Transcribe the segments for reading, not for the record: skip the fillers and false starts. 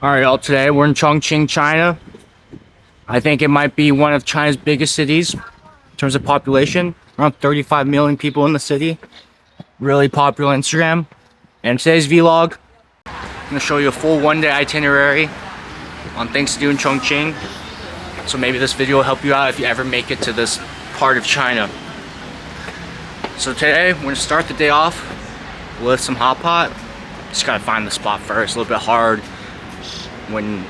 Alright, y'all, today we're in Chongqing, China. I think it might be one of China's biggest cities in terms of population. Around 35 million people in the city. Really popular on Instagram. And today's vlog, I'm gonna show you a full one-day itinerary on things to do in Chongqing. So maybe this video will help you out if you ever make it to this part of China. So today, we're gonna start the day off with some hot pot. Just gotta find the spot first, a little bit hard when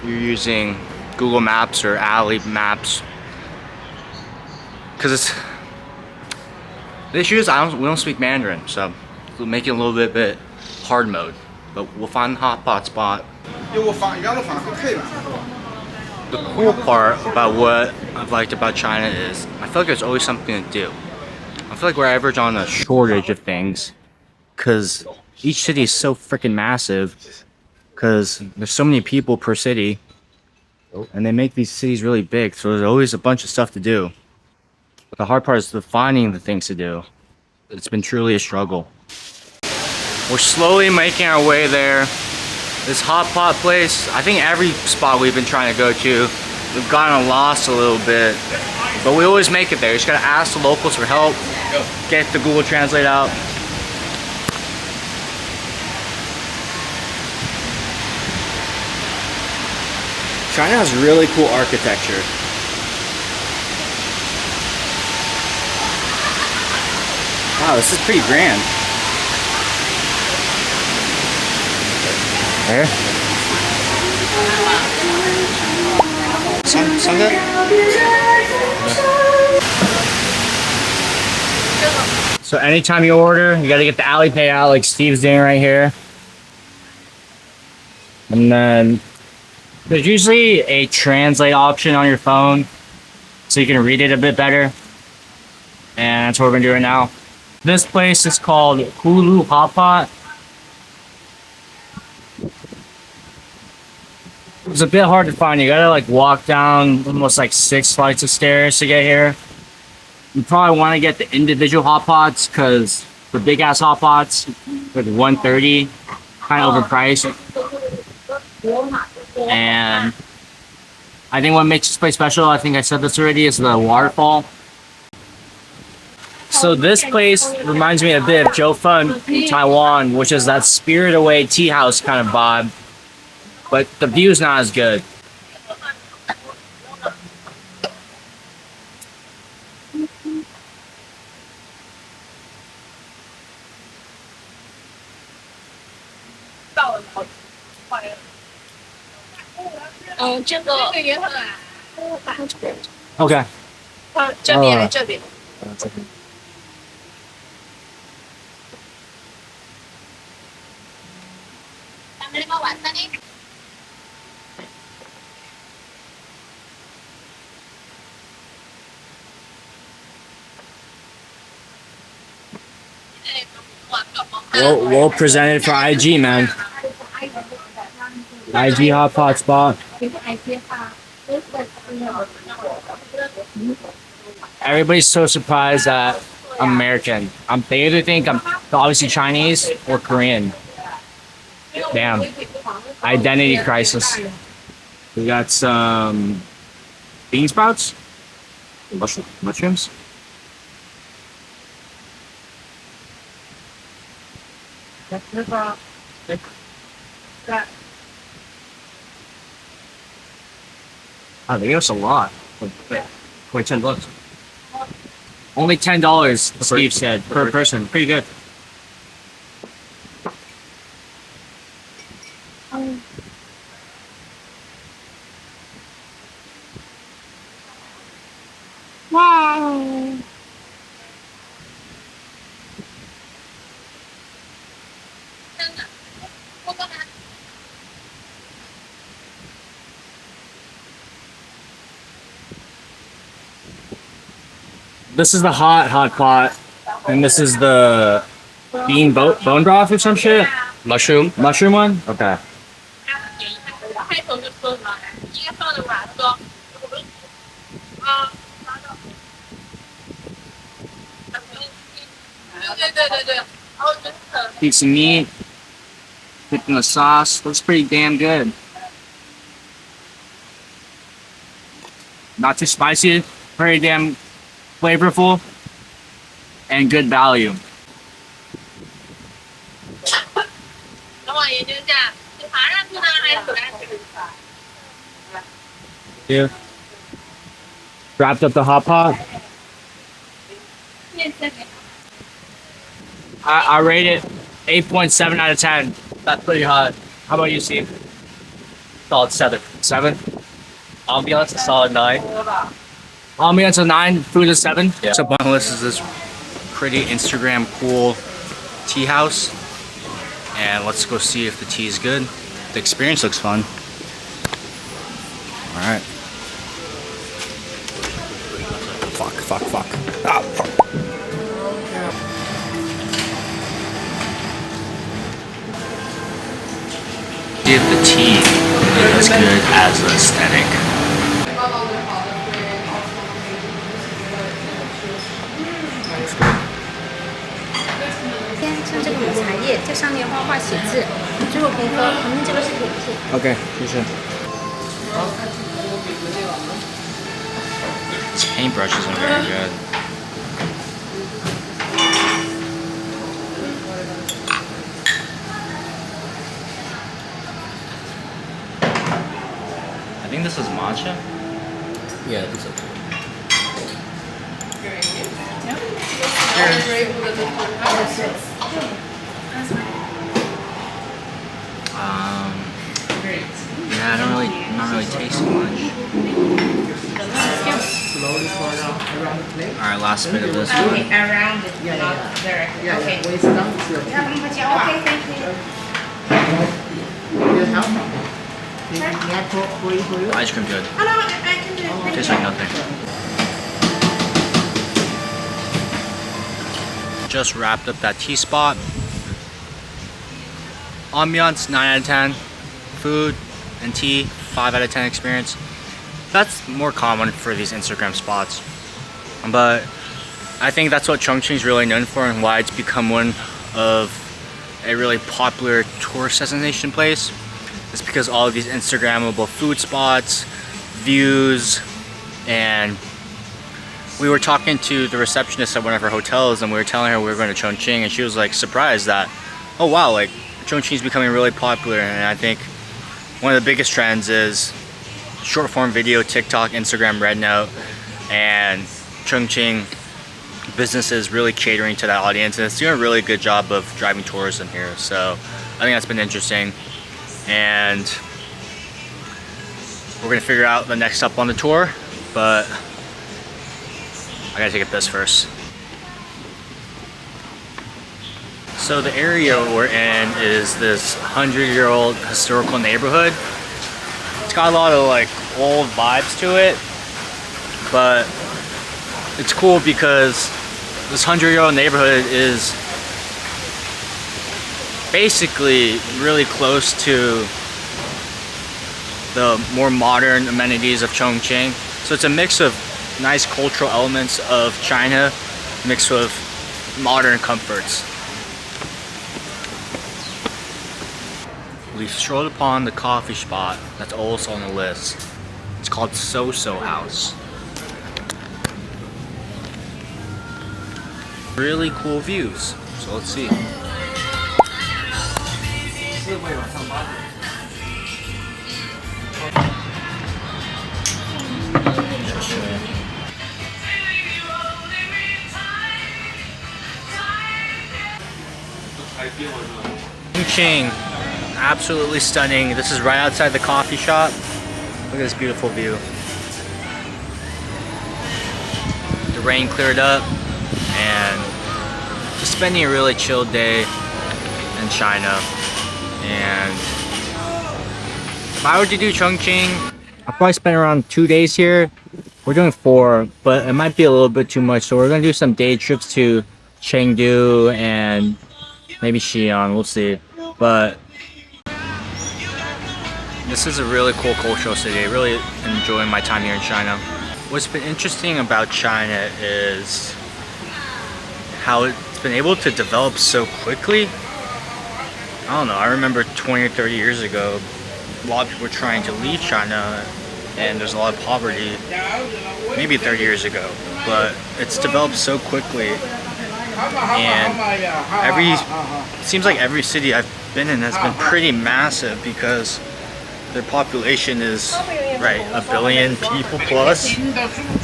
you're using Google Maps or Alley Maps, because the issue is we don't speak Mandarin, so it'll make it a little bit hard mode. But we'll find the hotpot spot. The cool part about what I've liked about China is I feel like there's always something to do. I feel like we're average on a shortage of things because each city is so freaking massive. Because there's so many people per city, and they make these cities really big, so there's always a bunch of stuff to do. But the hard part is finding the things to do. It's been truly a struggle. We're slowly making our way there. This hot pot place, I think every spot we've been trying to go to, we've gotten lost a little bit, but we always make it there. You just gotta ask the locals for help, get the Google Translate out. China has really cool architecture. Wow, this is pretty grand. There. Sound good? So anytime you order, you gotta get the Alipay out like Steve's doing right here. And then there's usually a translate option on your phone so you can read it a bit better. And that's what we're gonna do right now. This place is called Xihulu Xiaotongguo. It's a bit hard to find. You gotta like walk down almost like 6 flights of stairs to get here. You probably want to get the individual hot pots because the big ass hot pots with 130 kind of overpriced. And I think what makes this place special, I think I said this already, is the waterfall. So this place reminds me a bit of Jiufeng in Taiwan, which is that Spirit Away tea house kind of vibe. But the view's not as good. Okay. Well presented for IG, man. IG hot pot spot. Everybody's so surprised that I'm American. They either think I'm obviously Chinese or Korean. Damn. Identity crisis. We got some bean sprouts, mushrooms. Oh, they give us a lot. Wait, $10. Only $10, Steve said, per person. Pretty good. Wow. This is the hot pot, and this is the bean bone broth or some shit. Mushroom one. Okay. Piece of meat. Dipped in the sauce. Looks pretty damn good. Not too spicy. Very damn flavorful. And good value. Yeah. Wrapped up the hot pot. I rate it 8.7 out of 10. That's pretty hot. How about you, Steve? Solid 7. 7? Ambiance, a solid 9. Ambiance a 9, food is 7. Yeah. So on the list is this pretty Instagram cool tea house. And let's go see if the tea is good. The experience looks fun. Alright. Fuck. Ah, fuck. If the tea is as good as the aesthetic. 像这个抹茶叶，在上面画画写字，最后平喝，旁边这个是点数。Okay, 谢谢。This paintbrush isn't very good. I think this is matcha. Yeah, I think so. Yeah, I'm not really tasting much. Alright, last bit of this one. Okay, around it, not directly. Okay. Okay, thank you. Ice cream good. Oh, no, I can do it. Tastes like nothing. Just wrapped up that tea spot. Ambiance 9 out of 10. Food and tea 5 out of 10 experience. That's more common for these Instagram spots. But I think that's what Chongqing is really known for and why it's become one of a really popular tourist destination place. It's because all of these Instagrammable food spots, views, and we were talking to the receptionist at one of our hotels and we were telling her we were going to Chongqing and she was like surprised that, oh wow, like Chongqing is becoming really popular. And I think one of the biggest trends is short form video, TikTok, Instagram, Red Note, and Chongqing businesses really catering to that audience and it's doing a really good job of driving tourism here. So I think that's been interesting. And we're gonna figure out the next stop on the tour, but I gotta take a piss first. So the area we're in is this 100-year-old historical neighborhood. It's got a lot of like old vibes to it, but it's cool because this 100-year-old neighborhood is basically really close to the more modern amenities of Chongqing. So it's a mix of nice cultural elements of China mixed with modern comforts. We've strolled upon the coffee spot that's also on the list. It's called SoSo House. Really cool views. So let's see. Chongqing, absolutely stunning. This is right outside the coffee shop. Look at this beautiful view. The rain cleared up and just spending a really chilled day in China. And if I were to do Chongqing, I'll probably spend around 2 days here. We're doing 4, but it might be a little bit too much. So we're gonna do some day trips to Chengdu and maybe Xi'an, we'll see. But this is a really cool cultural city. Really enjoying my time here in China. What's been interesting about China is how it's been able to develop so quickly. I don't know, I remember 20 or 30 years ago, a lot of people were trying to leave China and there's a lot of poverty, maybe 30 years ago, but it's developed so quickly, and seems like every city I've been in has been pretty massive because their population is, right, 1 billion people plus,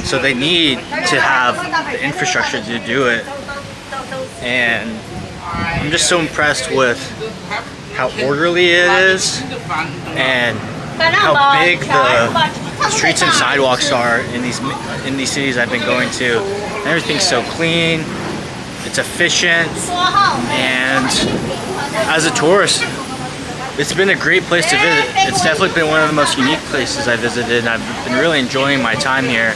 so they need to have the infrastructure to do it, and I'm just so impressed with how orderly it is and how big the streets and sidewalks are in these cities I've been going to. Everything's so clean, it's efficient, and as a tourist, it's been a great place to visit. It's definitely been one of the most unique places I visited, and I've been really enjoying my time here.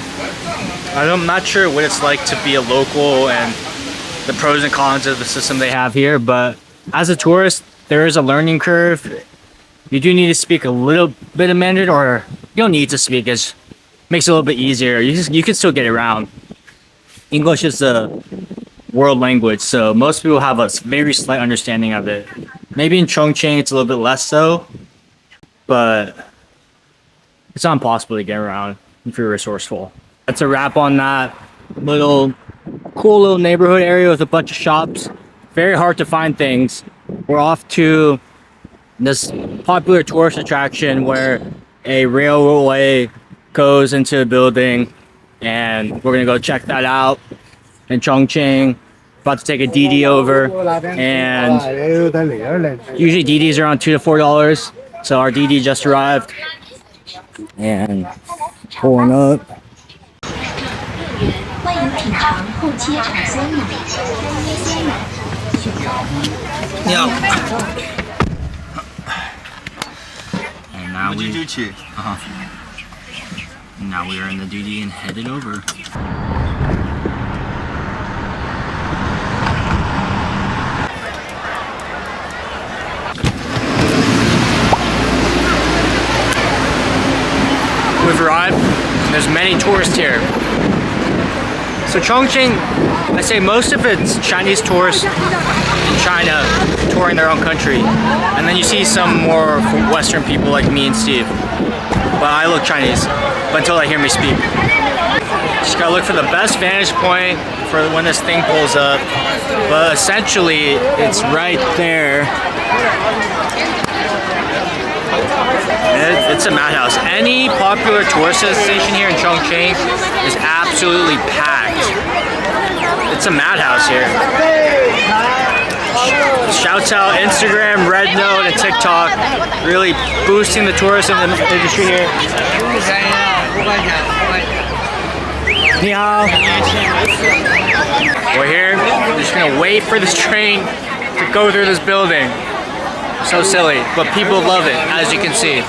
I'm not sure what it's like to be a local and the pros and cons of the system they have here, but as a tourist, there is a learning curve. You do need to speak a little bit of Mandarin, or you don't need to speak. It makes it a little bit easier. You can still get around. English is the world language, so most people have a very slight understanding of it. Maybe in Chongqing it's a little bit less so, but it's not impossible to get around if you're resourceful. That's a wrap on that cool little neighborhood area with a bunch of shops. Very hard to find things. We're off to this popular tourist attraction where a railway goes into a building, and we're gonna go check that out in Chongqing. About to take a DD over, and usually DDs are around $2 to $4, so our DD just arrived and pulling up. And now we are in the DD and headed over. We've arrived, and there's many tourists here. So Chongqing, I say most of it's Chinese tourists in China touring their own country. And then you see some more Western people like me and Steve. But I look Chinese, but until they hear me speak. Just gotta look for the best vantage point for when this thing pulls up. But essentially, it's right there. It's a madhouse. Any popular tourist destination here in Chongqing is absolutely packed. It's a madhouse here. Shouts out Instagram, Red Note, and TikTok, really boosting the tourism industry here. Ni hao. We're here. We're just gonna wait for this train to go through this building. So silly, but people love it, as you can see.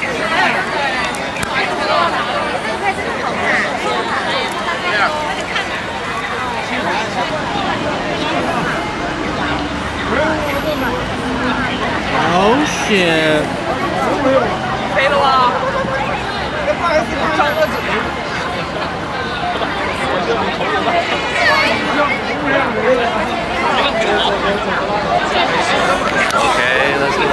Oh shit. Okay, let's go.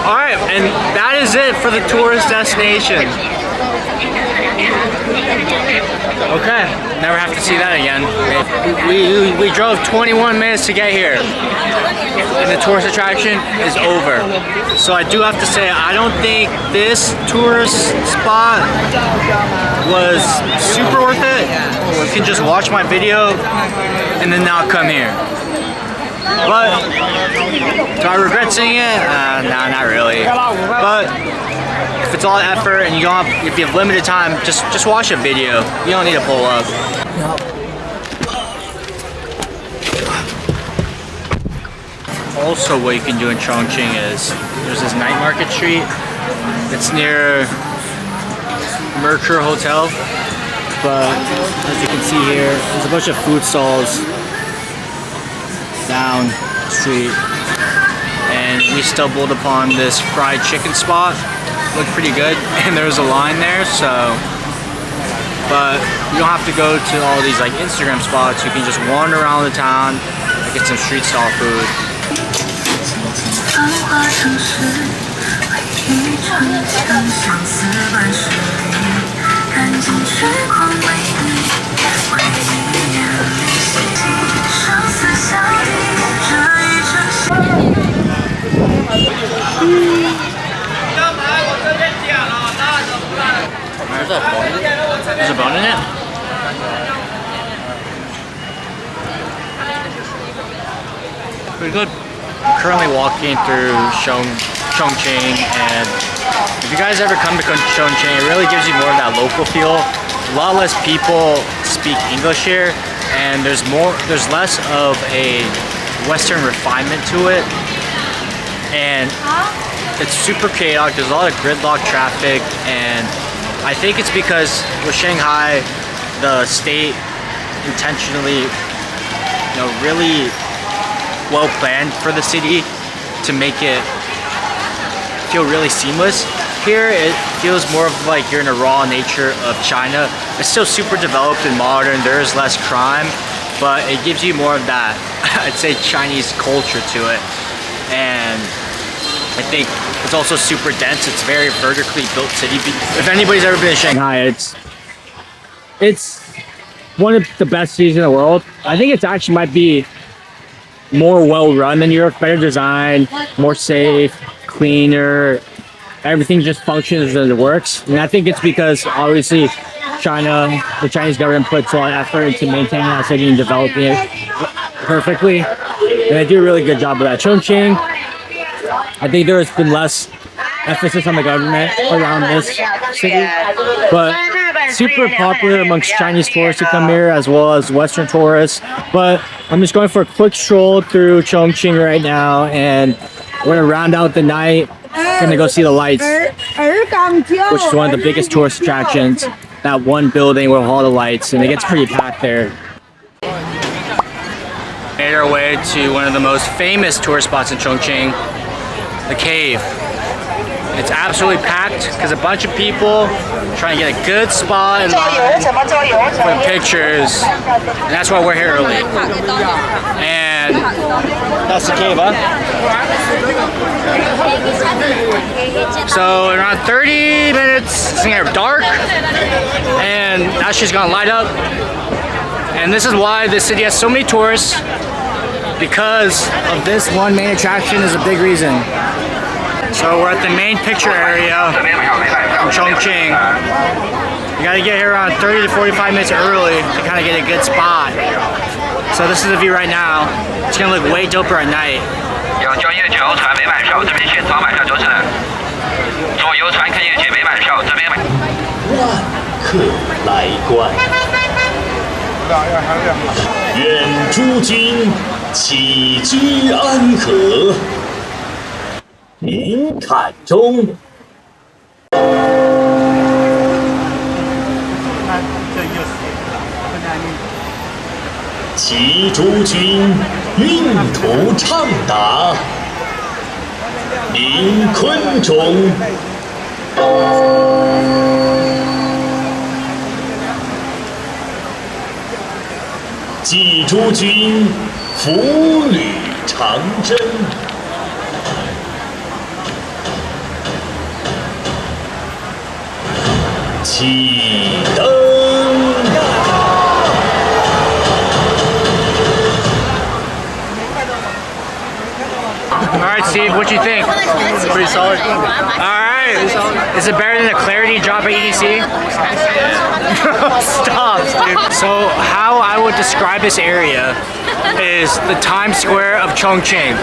Alright, and that is it for the tourist destination. Okay, never have to see that again. We drove 21 minutes to get here, and the tourist attraction is over. So I do have to say, I don't think this tourist spot was super worth it. You can just watch my video and then not come here. But do I regret seeing it? Nah, not really. But if it's all effort and if you have limited time, just watch a video. You don't need to pull up. Also, what you can do in Chongqing is there's this night market street. It's near Mercure Hotel, but as you can see here, there's a bunch of food stalls down the street. and we stumbled upon this fried chicken spot. Looked pretty good, and there was a line there, so. But you don't have to go to all these like Instagram spots. You can just wander around the town and get some street stall food. There's a bone in it? Pretty good. I'm currently walking through Chongqing, and if you guys ever come to Chongqing, it really gives you more of that local feel. A lot less people speak English here, and there's less of a Western refinement to it, and it's super chaotic. There's a lot of gridlock traffic, and I think it's because with Shanghai, the state intentionally, really well planned for the city to make it feel really seamless. Here, it feels more of like you're in a raw nature of China. It's still super developed and modern. There is less crime, but it gives you more of that, I'd say, Chinese culture to it. And I think it's also super dense. It's very vertically built city. If anybody's ever been to Shanghai, it's one of the best cities in the world. I think it actually might be more well run than Europe, better design, more safe, cleaner. Everything just functions and it works. And I think it's because obviously the Chinese government puts a lot of effort into maintaining that city and developing it perfectly. And they do a really good job of that. Chongqing, I think there has been less emphasis on the government around this city, but super popular amongst Chinese tourists who come here as well as Western tourists. But I'm just going for a quick stroll through Chongqing right now, and we're gonna round out the night. Gonna go see the lights, which is one of the biggest tourist attractions. That one building with all the lights, and it gets pretty packed there. Made our way to one of the most famous tourist spots in Chongqing, the cave. It's absolutely packed because a bunch of people trying to get a good spot in line for pictures, and that's why we're here early. And that's the cave, huh? So around 30 minutes, it's gonna get dark, and now she's gonna light up. And this is why this city has so many tourists, because of this one main attraction is a big reason. So we're at the main picture area in Chongqing. You gotta get here around 30 to 45 minutes early to kind of get a good spot. So this is the view right now. It's gonna look way doper at night. 有交夜酒船没满售，这边现场买票就是坐游船看夜景没满售，这边买。万客来观，愿诸君起居安和。您看中。祈诸君运途畅达，您坤中。寄诸君福履长征。启灯。All right, Steve, what you think? Pretty solid. All right. Is it better than the Clarity drop at EDC? Stop, dude. So how I would describe this area is the Times Square of Chongqing.